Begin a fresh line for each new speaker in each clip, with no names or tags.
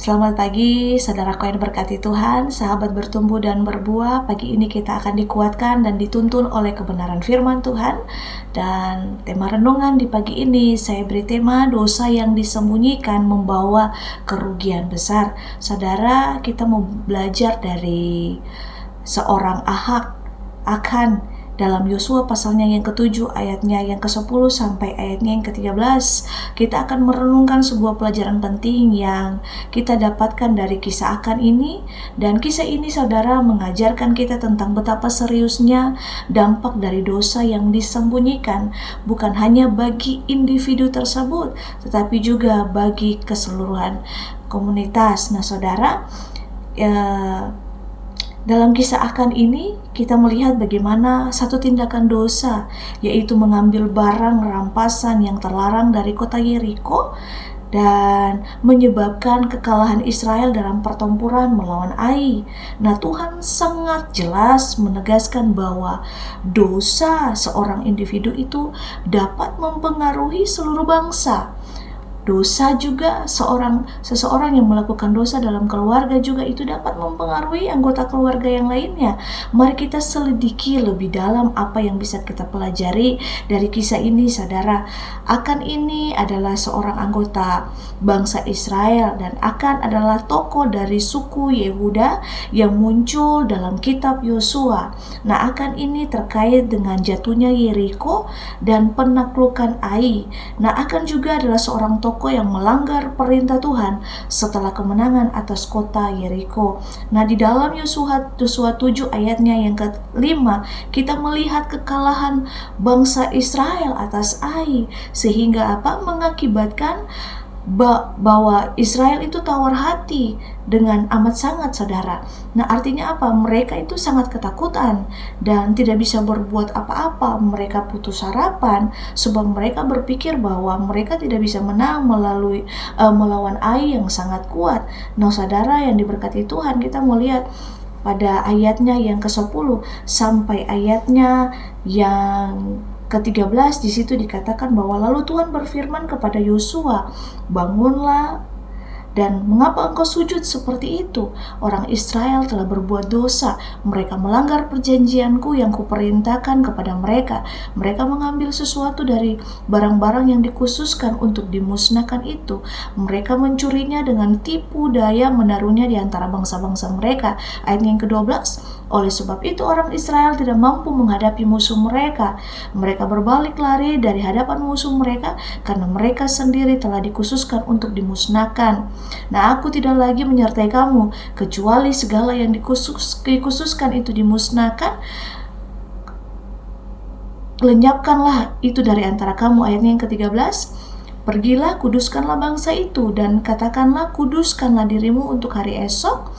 Selamat pagi, saudaraku yang berkati Tuhan, sahabat bertumbuh dan berbuah. Pagi ini kita akan dikuatkan dan dituntun oleh kebenaran firman Tuhan. Dan tema renungan di pagi ini saya beri tema dosa yang disembunyikan membawa kerugian besar. Saudara, kita mau belajar dari seorang Akan dalam Yosua pasalnya yang ke-7 ayatnya yang ke-10 sampai ayatnya yang ke-13. Kita akan merenungkan sebuah pelajaran penting yang kita dapatkan dari kisah Akan ini. Dan kisah ini saudara mengajarkan kita tentang betapa seriusnya dampak dari dosa yang disembunyikan, bukan hanya bagi individu tersebut tetapi juga bagi keseluruhan komunitas. Nah saudara, dalam kisah Akan ini kita melihat bagaimana satu tindakan dosa, yaitu mengambil barang rampasan yang terlarang dari kota Yeriko dan menyebabkan kekalahan Israel dalam pertempuran melawan Ai. Nah, Tuhan sangat jelas menegaskan bahwa dosa seorang individu itu dapat mempengaruhi seluruh bangsa. Dosa juga seseorang yang melakukan dosa dalam keluarga juga itu dapat mempengaruhi anggota keluarga yang lainnya. Mari kita selidiki lebih dalam apa yang bisa kita pelajari dari kisah ini, saudara. Akan ini adalah seorang anggota bangsa Israel dan Akan adalah tokoh dari suku Yehuda yang muncul dalam kitab Yosua. Nah, Akan ini terkait dengan jatuhnya Yeriko dan penaklukan Ai. Nah, Akan juga adalah seorang tokoh yang melanggar perintah Tuhan setelah kemenangan atas kota Yeriko. Nah, di dalam Yosua 7 ayatnya yang ke-5 kita melihat kekalahan bangsa Israel atas Ai, sehingga mengakibatkan bahwa Israel itu tawar hati dengan amat sangat, saudara. Nah, artinya apa? Mereka itu sangat ketakutan dan tidak bisa berbuat apa-apa. Mereka putus harapan sebab mereka berpikir bahwa mereka tidak bisa menang melawan Ai yang sangat kuat. Nah, saudara yang diberkati Tuhan, kita melihat pada ayatnya yang ke-10 sampai ayatnya yang ke-13, di situ dikatakan bahwa lalu Tuhan berfirman kepada Yosua, "Bangunlah, dan mengapa engkau sujud seperti itu? Orang Israel telah berbuat dosa. Mereka melanggar perjanjianku yang kuperintahkan kepada mereka. Mereka mengambil sesuatu dari barang-barang yang dikhususkan untuk dimusnahkan itu. Mereka mencurinya dengan tipu daya, menaruhnya di antara bangsa-bangsa mereka." Ayat yang ke-12, oleh sebab itu orang Israel tidak mampu menghadapi musuh mereka. Mereka berbalik lari dari hadapan musuh mereka karena mereka sendiri telah dikhususkan untuk dimusnahkan. Nah, aku tidak lagi menyertai kamu, kecuali segala yang dikhususkan itu dimusnahkan. Lenyapkanlah itu dari antara kamu. Ayatnya yang ke-13, pergilah, kuduskanlah bangsa itu, dan katakanlah, kuduskanlah dirimu untuk hari esok.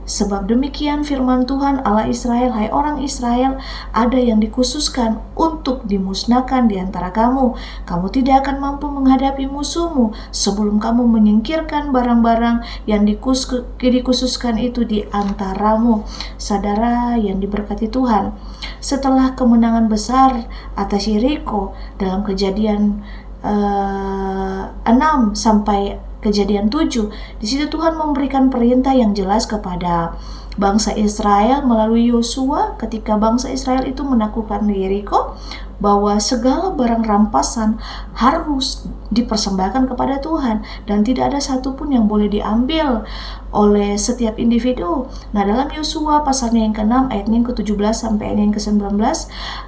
Sebab demikian firman Tuhan Allah Israel, hai orang Israel, ada yang dikhususkan untuk dimusnahkan di antara kamu. Kamu tidak akan mampu menghadapi musuhmu sebelum kamu menyingkirkan barang-barang yang dikhususkan itu di antaramu. Saudara yang diberkati Tuhan, setelah kemenangan besar atas Yeriko dalam Kejadian 6 sampai Kejadian 7, di situ Tuhan memberikan perintah yang jelas kepada bangsa Israel melalui Yosua ketika bangsa Israel itu menaklukkan Yeriko, bahwa segala barang rampasan harus dipersembahkan kepada Tuhan dan tidak ada satupun yang boleh diambil oleh setiap individu. Nah, dalam Yosua pasalnya yang ke-6 ayatnya yang ke-17 sampai ayatnya yang ke-19,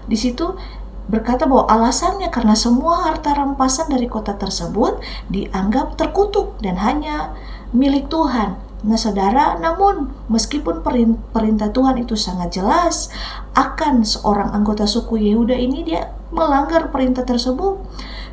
di situ berkata bahwa alasannya karena semua harta rampasan dari kota tersebut dianggap terkutuk dan hanya milik Tuhan. Nah, saudara, namun meskipun perintah Tuhan itu sangat jelas, Akan seorang anggota suku Yehuda ini dia melanggar perintah tersebut.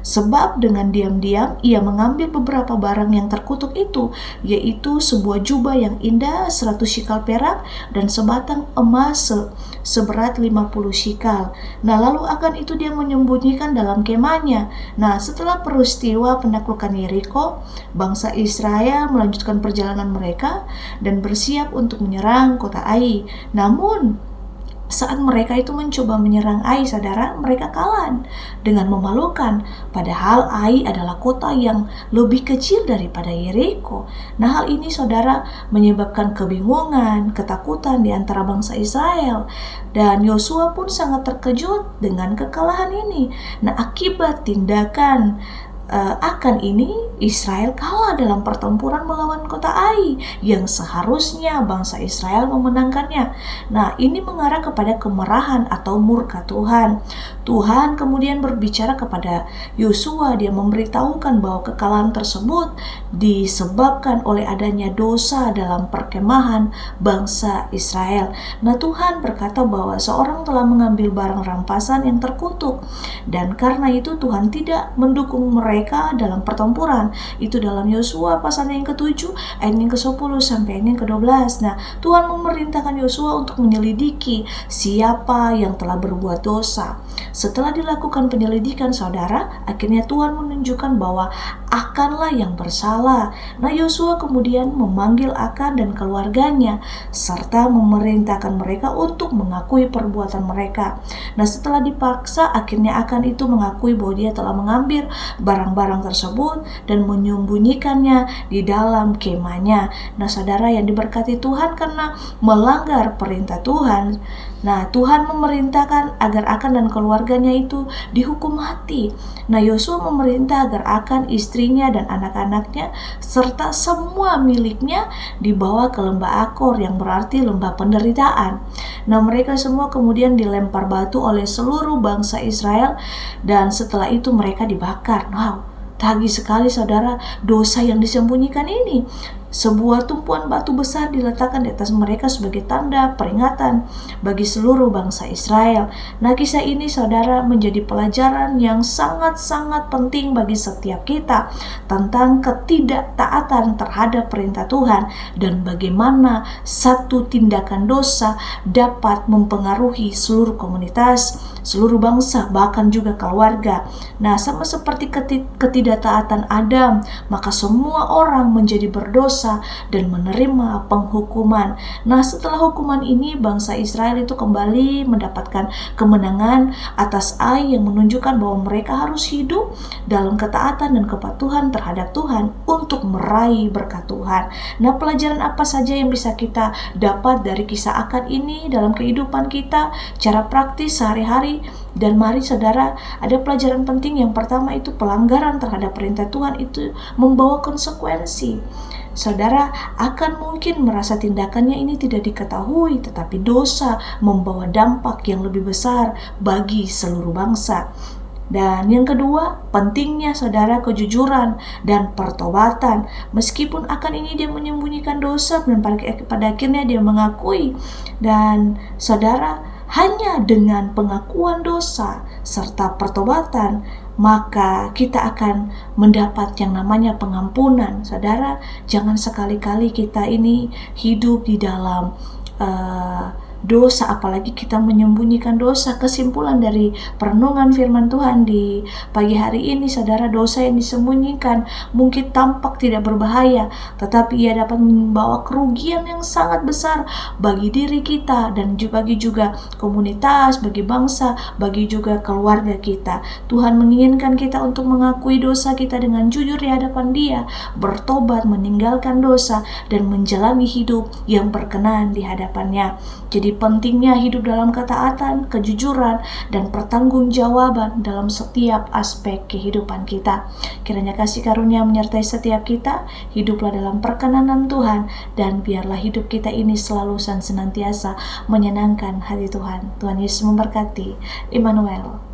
Sebab dengan diam-diam ia mengambil beberapa barang yang terkutuk itu, yaitu sebuah jubah yang indah 100 shikal perak dan sebatang emas seberat 50 shikal. Nah, lalu akan itu dia menyembunyikan dalam kemahnya. Nah, setelah peristiwa penaklukan Yeriko, bangsa Israel melanjutkan perjalanan mereka dan bersiap untuk menyerang kota Ai. Namun saat mereka itu mencoba menyerang Ai, saudara, mereka kalah dengan memalukan. Padahal Ai adalah kota yang lebih kecil daripada Yeriko. Nah, hal ini, saudara, menyebabkan kebingungan, ketakutan di antara bangsa Israel. Dan Yosua pun sangat terkejut dengan kekalahan ini. Nah, akibat tindakan akan ini Israel kalah dalam pertempuran melawan kota Ai yang seharusnya bangsa Israel memenangkannya. Nah, ini mengarah kepada kemarahan atau murka Tuhan. Tuhan kemudian berbicara kepada Yosua. Dia memberitahukan bahwa kekalahan tersebut disebabkan oleh adanya dosa dalam perkemahan bangsa Israel. Nah, Tuhan berkata bahwa seorang telah mengambil barang rampasan yang terkutuk, dan karena itu Tuhan tidak mendukung mereka dalam pertempuran. Itu dalam Yosua pasal yang ke-7 ayat yang ke-10 sampai ayat yang ke-12. Nah, Tuhan memerintahkan Yosua untuk menyelidiki siapa yang telah berbuat dosa. Setelah dilakukan penyelidikan, saudara, akhirnya Tuhan menunjukkan bahwa Akanlah yang bersalah. Nah, Yosua kemudian memanggil Akan dan keluarganya serta memerintahkan mereka untuk mengakui perbuatan mereka. Nah, setelah dipaksa, akhirnya Akan itu mengakui bahwa dia telah mengambil barang-barang tersebut dan menyembunyikannya di dalam kemahnya. Nah, saudara yang diberkati Tuhan, karena melanggar perintah Tuhan, nah, Tuhan memerintahkan agar Akan dan keluarganya itu dihukum mati. Nah, Yosua memerintah agar Akan, istrinya dan anak-anaknya serta semua miliknya dibawa ke lembah Akor, yang berarti lembah penderitaan. Nah, mereka semua kemudian dilempar batu oleh seluruh bangsa Israel, dan setelah itu mereka dibakar. Wow, tagih sekali, saudara, dosa yang disembunyikan ini. Sebuah tumpuan batu besar diletakkan di atas mereka sebagai tanda peringatan bagi seluruh bangsa Israel. Nah, kisah ini, saudara, menjadi pelajaran yang sangat-sangat penting bagi setiap kita tentang ketidaktaatan terhadap perintah Tuhan dan bagaimana satu tindakan dosa dapat mempengaruhi seluruh komunitas, seluruh bangsa, bahkan juga keluarga. Nah, sama seperti ketidaktaatan Adam, maka semua orang menjadi berdosa dan menerima penghukuman. Nah, setelah hukuman ini, bangsa Israel itu kembali mendapatkan kemenangan atas Ai, yang menunjukkan bahwa mereka harus hidup dalam ketaatan dan kepatuhan terhadap Tuhan untuk meraih berkat Tuhan. Nah, pelajaran apa saja yang bisa kita dapat dari kisah Akan ini dalam kehidupan kita, cara praktis sehari-hari? Dan mari, saudara, ada pelajaran penting. Yang pertama itu pelanggaran terhadap perintah Tuhan itu membawa konsekuensi. Saudara akan mungkin merasa tindakannya ini tidak diketahui, tetapi dosa membawa dampak yang lebih besar bagi seluruh bangsa. Dan yang kedua, pentingnya, saudara, kejujuran dan pertobatan. Meskipun Akan ini dia menyembunyikan dosa, dan pada akhirnya dia mengakui. Dan saudara, hanya dengan pengakuan dosa serta pertobatan, maka kita akan mendapat yang namanya pengampunan. Saudara, jangan sekali-kali kita ini hidup di dalam dosa, apalagi kita menyembunyikan dosa. Kesimpulan dari perenungan firman Tuhan di pagi hari ini, saudara, dosa yang disembunyikan mungkin tampak tidak berbahaya, tetapi ia dapat membawa kerugian yang sangat besar bagi diri kita dan bagi juga komunitas, bagi bangsa, bagi juga keluarga kita. Tuhan menginginkan kita untuk mengakui dosa kita dengan jujur di hadapan Dia, bertobat, meninggalkan dosa, dan menjalani hidup yang berkenan di hadapan-Nya. Jadi pentingnya hidup dalam ketaatan, kejujuran, dan pertanggungjawaban dalam setiap aspek kehidupan kita. Kiranya kasih karunia menyertai setiap kita, hiduplah dalam perkenanan Tuhan, dan biarlah hidup kita ini selalu dan senantiasa menyenangkan hati Tuhan. Tuhan Yesus memberkati. Immanuel.